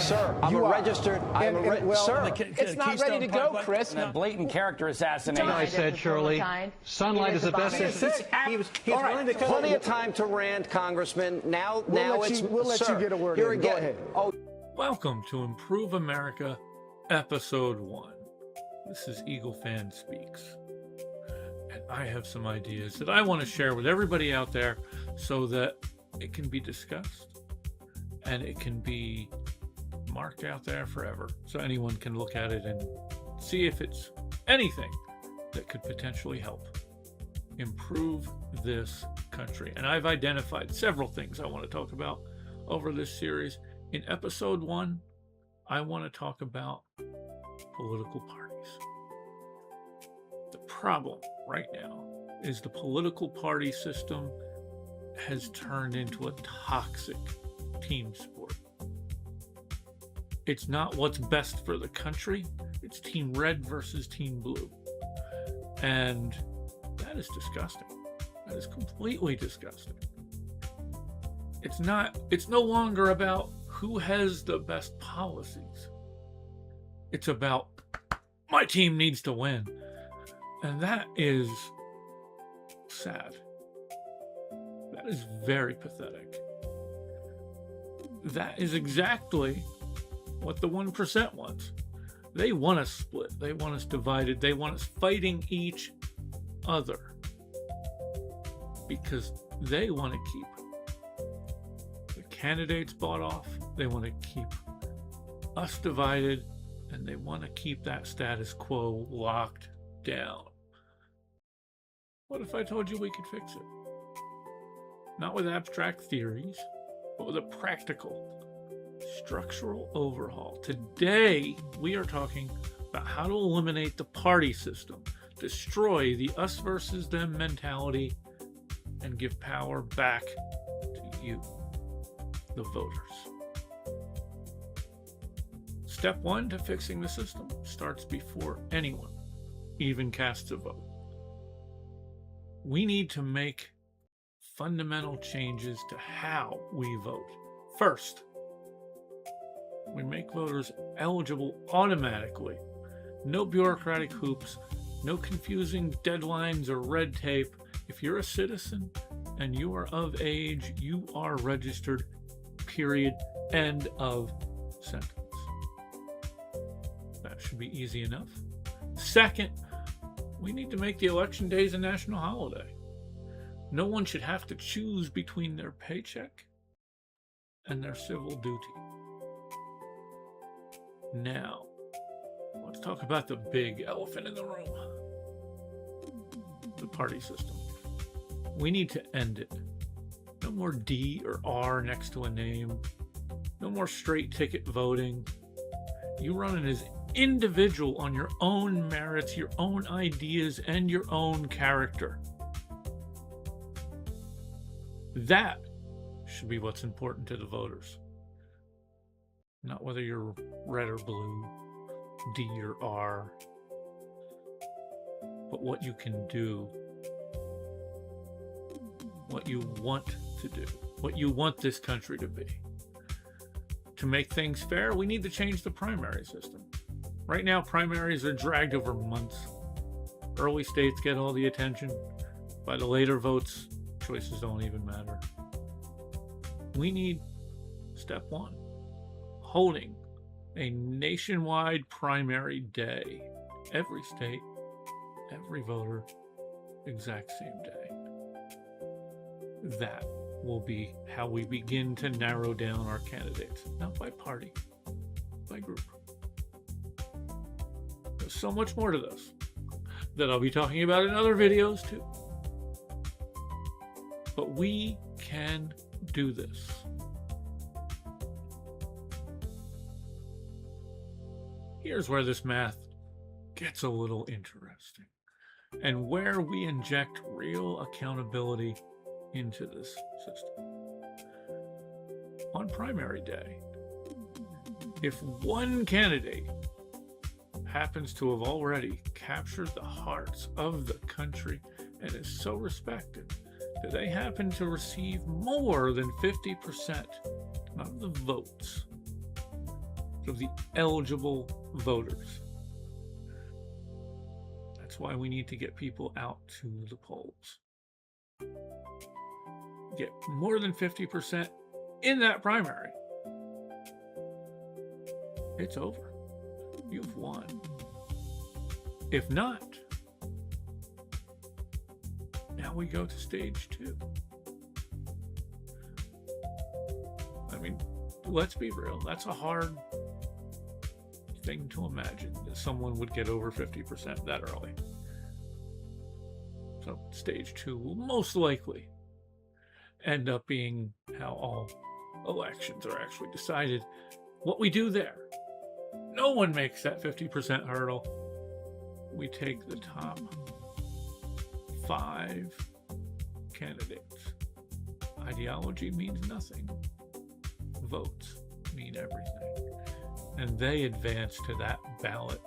Sir, I'm a registered. Sir, it's not ready to go, Chris. That blatant character assassination. I said, Shirley, sunlight is the best. He was willing to come. Plenty of time to rant, Congressman. Now we'll let you get a word in. Go ahead. Welcome to Improve America, Episode 1. This is EagleFan Speaks. And I have some ideas that I want to share with everybody out there so that it can be discussed and it can be marked out there forever so anyone can look at it and see if it's anything that could potentially help improve this country. And I've identified several things I want to talk about over this series. In Episode 1, I want to talk about political parties. The problem right now is the political party system has turned into a toxic team sport. It's not what's best for the country. It's Team Red versus Team Blue. And that is disgusting. That is completely disgusting. It's no longer about who has the best policies. It's about my team needs to win. And that is sad. That is very pathetic. That is exactly what the 1% wants. They want us split. They want us divided. They want us fighting each other because they want to keep the candidates bought off. They want to keep us divided, and they want to keep that status quo locked down. What if I told you we could fix it? Not with abstract theories, but with a practical, structural overhaul. Today, we are talking about how to eliminate the party system, destroy the us versus them mentality, and give power back to you, the voters. Step 1 to fixing the system starts before anyone even casts a vote. We need to make fundamental changes to how we vote. First, we make voters eligible automatically. No bureaucratic hoops, no confusing deadlines or red tape. If you're a citizen and you are of age, you are registered, period, end of sentence. That should be easy enough. Second, we need to make the election days a national holiday. No one should have to choose between their paycheck and their civil duty. Now, let's talk about the big elephant in the room. The party system. We need to end it. No more D or R next to a name. No more straight ticket voting. You run it as individual on your own merits, your own ideas, and your own character. That should be what's important to the voters. Not whether you're red or blue, D or R, but what you can do, what you want to do, what you want this country to be. To make things fair, we need to change the primary system. Right now, primaries are dragged over months. Early states get all the attention. By the later votes, choices don't even matter. We need step 1, holding a nationwide primary day. Every state, every voter, exact same day. That will be how we begin to narrow down our candidates, not by party, by group. There's so much more to this that I'll be talking about in other videos too. But we can do this. Here's where this math gets a little interesting and where we inject real accountability into this system. On primary day, if one candidate happens to have already captured the hearts of the country and is so respected that they happen to receive more than 50% of the votes, of the eligible voters. That's why we need to get people out to the polls. Get more than 50% in that primary. It's over. You've won. If not, now we go to stage 2. I mean, let's be real. That's a hard thing to imagine that someone would get over 50% that early. So stage 2 will most likely end up being how all elections are actually decided. What we do there, no one makes that 50% hurdle. We take the top 5 candidates. Ideology means nothing. Votes mean everything. And they advance to that ballot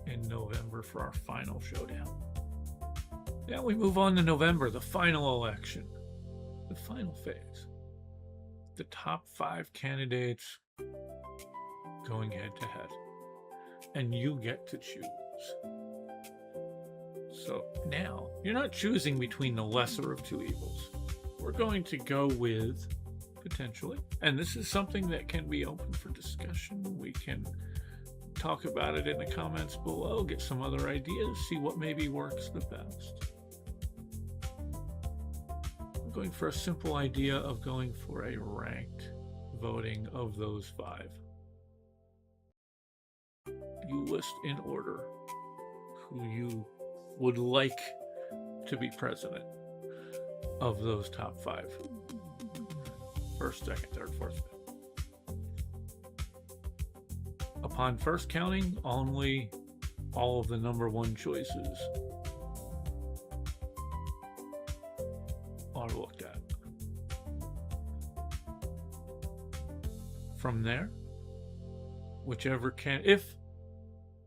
in November for our final showdown. Now we move on to November, the final election, the final phase. The top 5 candidates going head to head. And you get to choose. So now, you're not choosing between the lesser of 2 evils. We're going to go with, potentially, and this is something that can be open for discussion. We can talk about it in the comments below, get some other ideas, see what maybe works the best. I'm going for a simple idea of going for a ranked voting of those 5. You list in order who you would like to be president of those top 5. First, second, third, fourth, fifth. Upon first counting, only all of the number 1 choices are looked at. From there, whichever can, if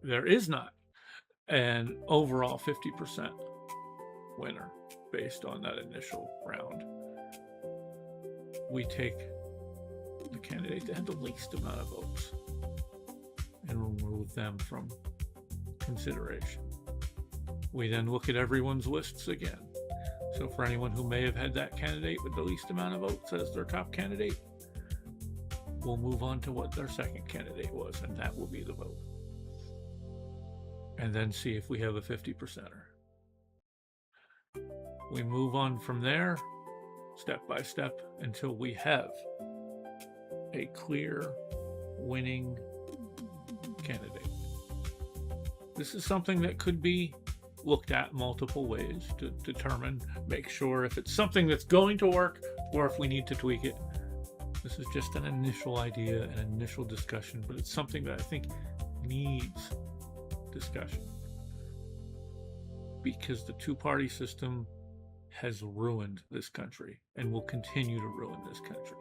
there is not an overall 50% winner based on that initial round, we take the candidate that had the least amount of votes and remove them from consideration. We then look at everyone's lists again. So for anyone who may have had that candidate with the least amount of votes as their top candidate, we'll move on to what their second candidate was, and that will be the vote. And then see if we have a 50%er. We move on from there, step by step, until we have a clear winning candidate. This is something that could be looked at multiple ways to determine, make sure if it's something that's going to work or if we need to tweak it. This is just an initial idea, an initial discussion, but it's something that I think needs discussion. Because the 2-party system has ruined this country and will continue to ruin this country.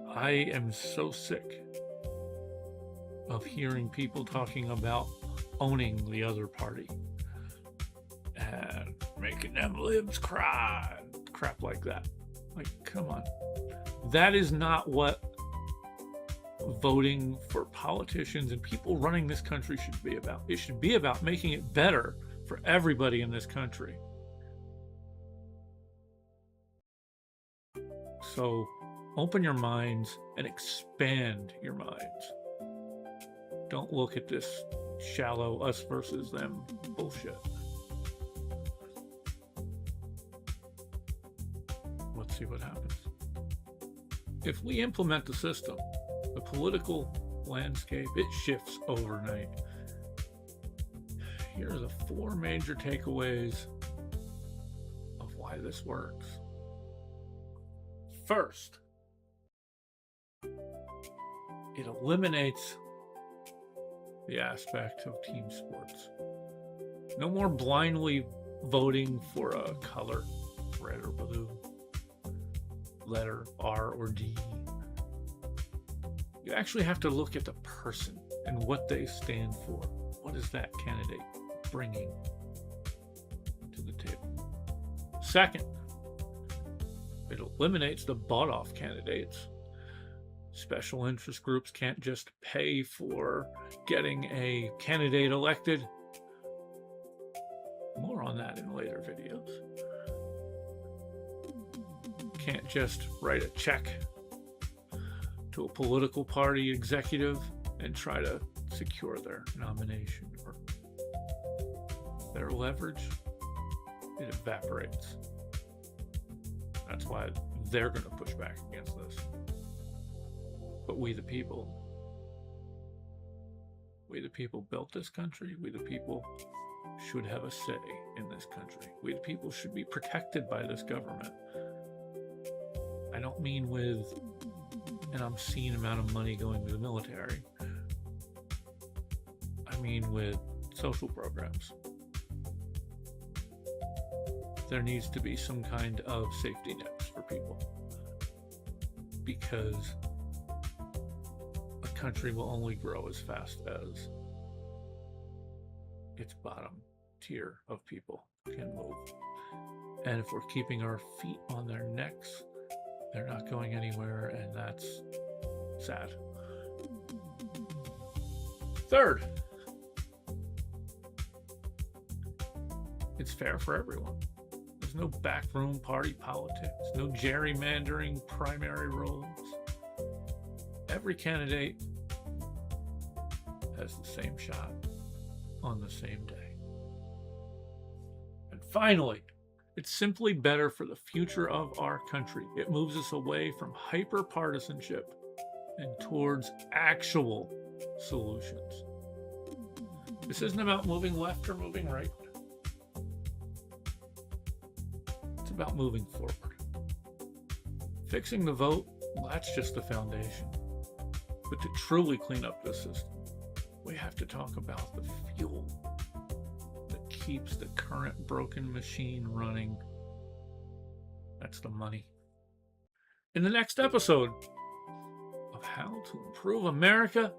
I am so sick of hearing people talking about owning the other party and making them libs cry and crap like that. Like, come on. That is not what voting for politicians and people running this country should be about. It should be about making it better for everybody in this country. So open your minds and expand your minds. Don't look at this shallow us versus them bullshit. Let's see what happens. If we implement the system, the political landscape, it shifts overnight. Here are the 4 major takeaways of why this works. First, it eliminates the aspect of team sports. No more blindly voting for a color, red or blue, letter R or D. You actually have to look at the person and what they stand for. What is that candidate bringing to the table? Second, it eliminates the bought-off candidates. special interest groups can't just pay for getting a candidate elected. More on that in later videos. Can't just write a check to a political party executive and try to secure their nomination or their leverage. It evaporates. That's why they're going to push back against this. But we the people built this country. We the people should have a say in this country. We the people should be protected by this government. I don't mean with an obscene amount of money going to the military. I mean with social programs. There needs to be some kind of safety nets for people, because a country will only grow as fast as its bottom tier of people can move. And if we're keeping our feet on their necks, they're not going anywhere, and that's sad. Third, it's fair for everyone. There's no backroom party politics, no gerrymandering primary roles. Every candidate has the same shot on the same day. And finally, it's simply better for the future of our country. It moves us away from hyper-partisanship and towards actual solutions. This isn't about moving left or moving right. It's about moving forward. Fixing the vote, well, that's just the foundation. But to truly clean up the system, we have to talk about the fuel that keeps the current broken machine running. That's the money. In the next episode of How to Improve America,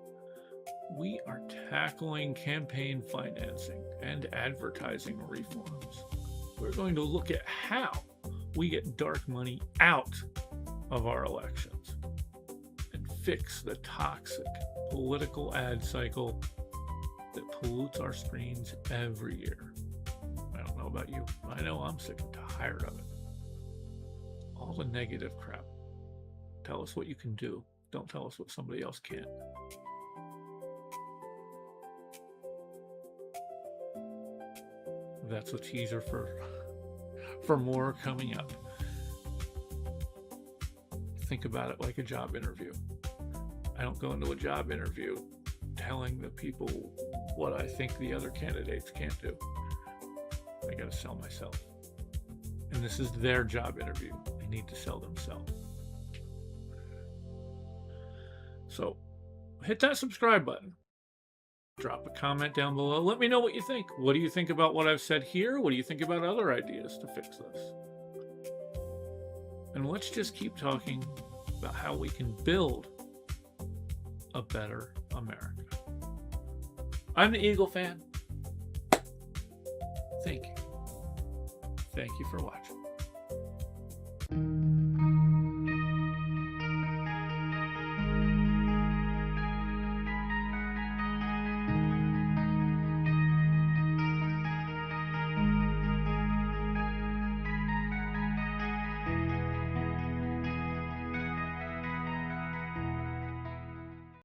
we are tackling campaign financing and advertising reforms. We're going to look at how we get dark money out of our elections and fix the toxic political ad cycle that pollutes our screens every year. I don't know about you. I know I'm sick and tired of it. All the negative crap. Tell us what you can do. Don't tell us what somebody else can't. That's a teaser for more coming up. Think about it like a job interview. I don't go into a job interview telling the people what I think the other candidates can't do. I got to sell myself. And this is their job interview. They need to sell themselves. So hit that subscribe button. Drop a comment down below. Let me know what you think. What do you think about what I've said here? What do you think about other ideas to fix this? And let's just keep talking about how we can build a better America. I'm the Eagle fan. Thank you. Thank you for watching.